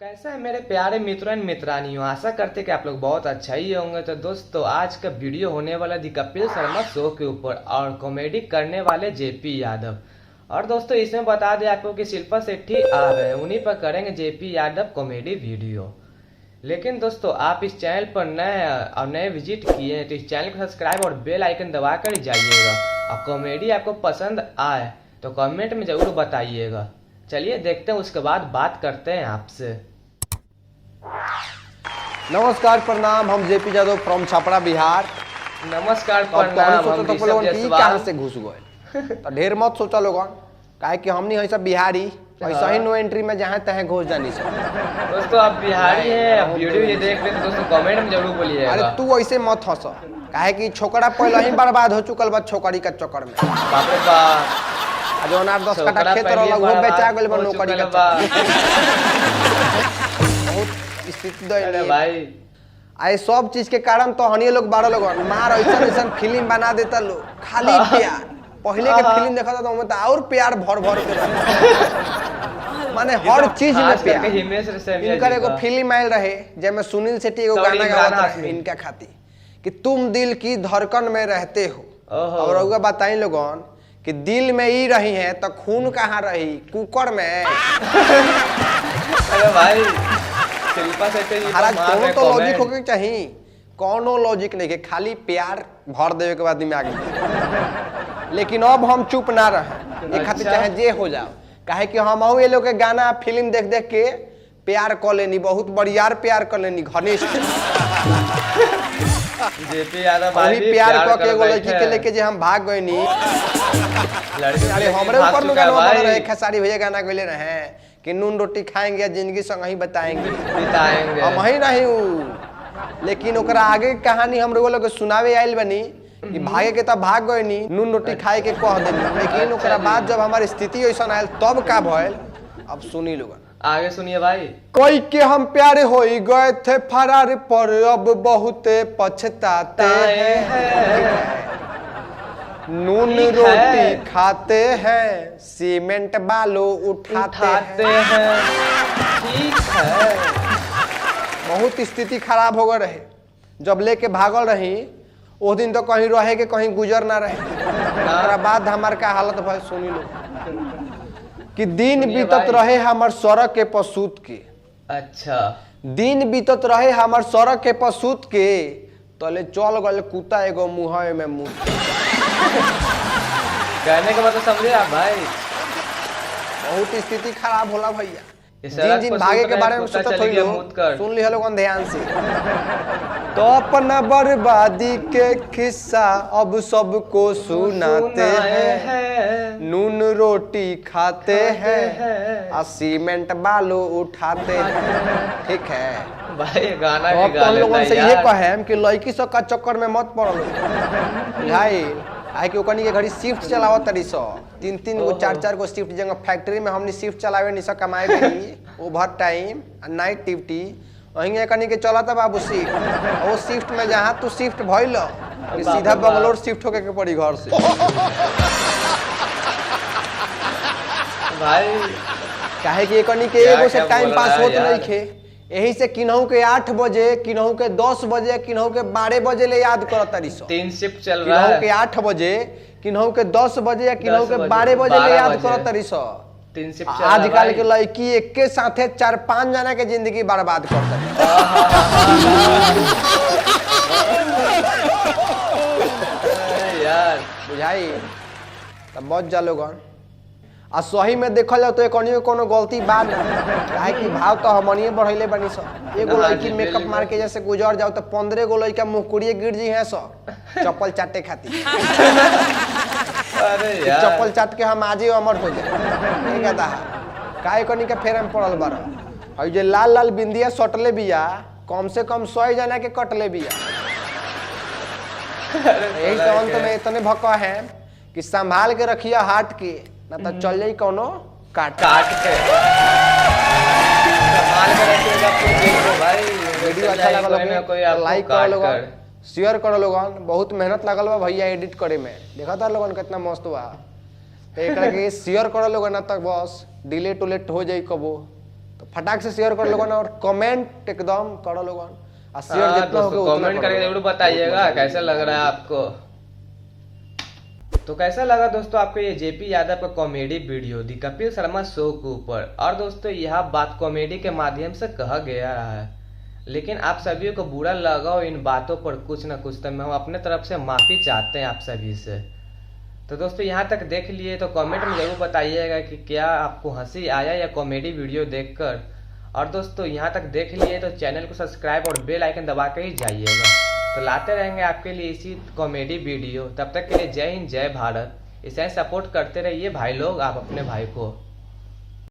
कैसा है मेरे प्यारे मित्रों एंड मित्रानियों, आशा करते कि आप लोग बहुत अच्छा ही होंगे। तो दोस्तों आज का वीडियो होने वाला दी कपिल शर्मा शो के ऊपर और कॉमेडी करने वाले जेपी यादव। और दोस्तों इसमें बता दें आपको कि शिल्पा शेट्टी आ रहे हैं, उन्हीं पर करेंगे जेपी यादव कॉमेडी वीडियो। लेकिन दोस्तों आप इस चैनल पर नए विजिट किए हैं तो इस चैनल को सब्सक्राइब और बेल आइकन दबा कर जाइएगा। और कॉमेडी आपको पसंद आए तो कमेंट में जरूर बताइएगा। चलिए देखते हैं, उसके बाद बात करते हैं आपसे। नमस्कार प्रणाम, हम जेपी यादव फ्रॉम छपरा बिहार। नमस्कार प्रणाम, हम ऋषभ जायसवाल। कहाँ से घुस गए तो ढेर मत सोचा लोगन, काहे कि हमनी है सब बिहारी, ऐसा ही नो एंट्री में जहाँ तहाँ घुस जानी सब। दोस्तों आप बिहारी हैं, अब वीडियो ये देख रहे तो दोस्तों कमेंट में जरूर बोलिएगा। अरे तू ऐसे मत हंस, काहे कि छोकरा पहले ही बर्बाद हो चुकल बा छोकरी का चक्कर में। बाप रे बाप, जो 8-10 कट्ठा खेत रहला वो बेचा गेल बा नौकरी का बहुत स्थिति दयनीय भाई। आए सब चीज के कारण तो हनी लोग 12 लोग मार ऐसा फिल्म बना देता लोग, खाली प्यार। पहले के फिल्म देखा था तो हमें और प्यार भर भर के माने हर चीज में प्यार। इनकर एगो फिल्म आयल रहे जेमे सुनील शेट्टी एगो गाना गावत रहे इनका खाती कि तुम दिल की धड़कन में रहते हो। और रउआ बताई लोगन कि दिल में ही रही है तो खून कहाँ रही, कुकर में। अरे भाई शिल्पा शेट्टी कोनो तो लॉजिक होके चाहिए, कोनो लॉजिक नहीं के खाली प्यार भर देवे के बाद दिमाग में। लेकिन अब हम चुप ना रहे, ये खातिर चाहे जे हो जाओ, काहे कि हम ये लोग के गाना फिल्म देख देख के प्यार कर लेनी, बहुत बढ़ियार प्यार कर लेनी घनिष्ठ। जेपी यादव वही प्यार क के एगो लड़की के लेके जे हम भाग गए नी। अरे हमरे ऊपर में गाना बना रहे, खेसारी भैया गाना गइले रहे कि नून रोटी खाएंगे जिंदगी संग ही बिताएंगे हम ही नहीं हूँ। लेकिन ओकरा आगे की कहानी हम लोग सुनावे आयल बनी कि भागे के तब भाग गए नी, नून रोटी खाए के कह देनी। लेकिन ओकरा बाद जब हमारी स्थिति ऐसा आयल तब का भइल, अब सुनी लोग आगे सुनिए भाई। कोई के हम प्यारे हो गए थे फरार पर अब बहुत पछताते हैं। नून रोटी खाते हैं, सीमेंट बालू उठाते हैं। ठीक है, बहुत स्थिति खराब हो गए रहे जब लेके भागल रही। उस दिन तो कहीं रहे के कहीं गुजर ना रहे। ओकरा बाद हमार का हालत भाई सुनी लो कि दिन बीतत रहे हमार सड़क के पसूत के। अच्छा, दिन बीतत रहे हमार सड़क के पसूत के, तले चल गए कुत्ता एगो मुँह में मुँह। कहने का मतलब समझे आप भाई, बहुत स्थिति खराब होला भैया। जिन जिन भागे के बारे में सोचत होई लोग सुन लिया लोगन ध्यान से। तो अपना बर्बादी के किस्सा अब सबको सुनाते हैं। नून रोटी खाते हैं और सीमेंट बालू उठाते हैं। ठीक है भाई, गाना तो अब तो हम लोगन से ये कहें कि लड़की सब का चक्कर में मत पड़ो भाई। आए कि ओकनी के घड़ी शिफ्ट चलावत तरी सो 3-3 गो 4-4 गो शिफ्ट, जगह फैक्ट्री में हमनी शिफ्ट चलावे नहीं सक कमाए नहीं ओवर टाइम नाइट ड्यूटी वहीं कनी के चला था बाबू शिफ्ट। वो शिफ्ट में जहाँ तू शिफ्ट भइल सीधा बंगलोर शिफ्ट होके के पड़ी घर से भाई। काहे कि कनी के एगो से टाइम पास होत नहीं खे। यही से किन्हू के 8 बजे, किन्हू के 10 बजे, किन्हू के 12 बजे ले याद करत तारी सो। 3 शिफ्ट चल रहा है, किन्हू के 8 बजे, किन्हू के 10 बजे या किन्हू के 12 बजे ले याद करत तारी सो। 3 शिफ्ट चल। आजकल के लड़की एक के साथे 4-5 जना के जिंदगी बर्बाद कर तारी यार, बुझाई तब बच जा लोगन। आ सही में देखल जाओ तो एकनियो कोनो गलती बा ना, काहे कि भाव तो हमनिए बढ़ैले बनी सब। एगो लड़की मेकअप मार के जैसे गुजर जाओ तो 15 गो लड़का मुकुड़िए गिर जी है सब चप्पल चाटे खाती। अरे यार, चप्पल चाट के हम आजे अमर हो जाए। कहता है काहे कनी के फेर में पड़ल बार और जे लाल लाल बिंदिया सटले बिया कम से कम 100 जना के कटले बिया। यही तो अंत में इतने भक्का है कि संभाल के रखिया हाट के, ना तो चल जाई कोनो काट के संभाल के रखिएगा भाई। वीडियो अच्छा लगल हो लाइक करो लोगन, शेयर करो लोगन। बहुत मेहनत लगल बा भैया एडिट करे में, देखा था लोगन कितना मस्त बा। तो एकरा के शेयर करो लोगन, ना तक बस डिलेट उलेट हो जाई कबो तो फटाक से शेयर कर लोगन और कमेंट एकदम करो लोगन और शेयर हाँ जितना होगा दोस्तों, उतना कमेंट करो करके लोगन। जरूर बताइएगा कैसा लग रहा है आपको। तो कैसा लगा दोस्तों आपको ये जेपी यादव का कॉमेडी वीडियो दी कपिल शर्मा शो के ऊपर। और दोस्तों यह बात कॉमेडी के माध्यम से कहा गया है, लेकिन आप सभी को बुरा लगा हो इन बातों पर कुछ ना कुछ, तो हम अपने तरफ से माफी चाहते हैं आप सभी से। तो दोस्तों यहाँ तक देख लिए तो कमेंट में जरूर बताइएगा कि क्या आपको हंसी आया या कॉमेडी वीडियो देखकर। और दोस्तों यहाँ तक देख लिए तो चैनल को सब्सक्राइब और बेल आइकन दबा के ही जाइएगा। तो लाते रहेंगे आपके लिए इसी कॉमेडी वीडियो। तब तक के लिए जय हिंद जय भारत। इसे सपोर्ट करते रहिए भाई लोग, आप अपने भाई को।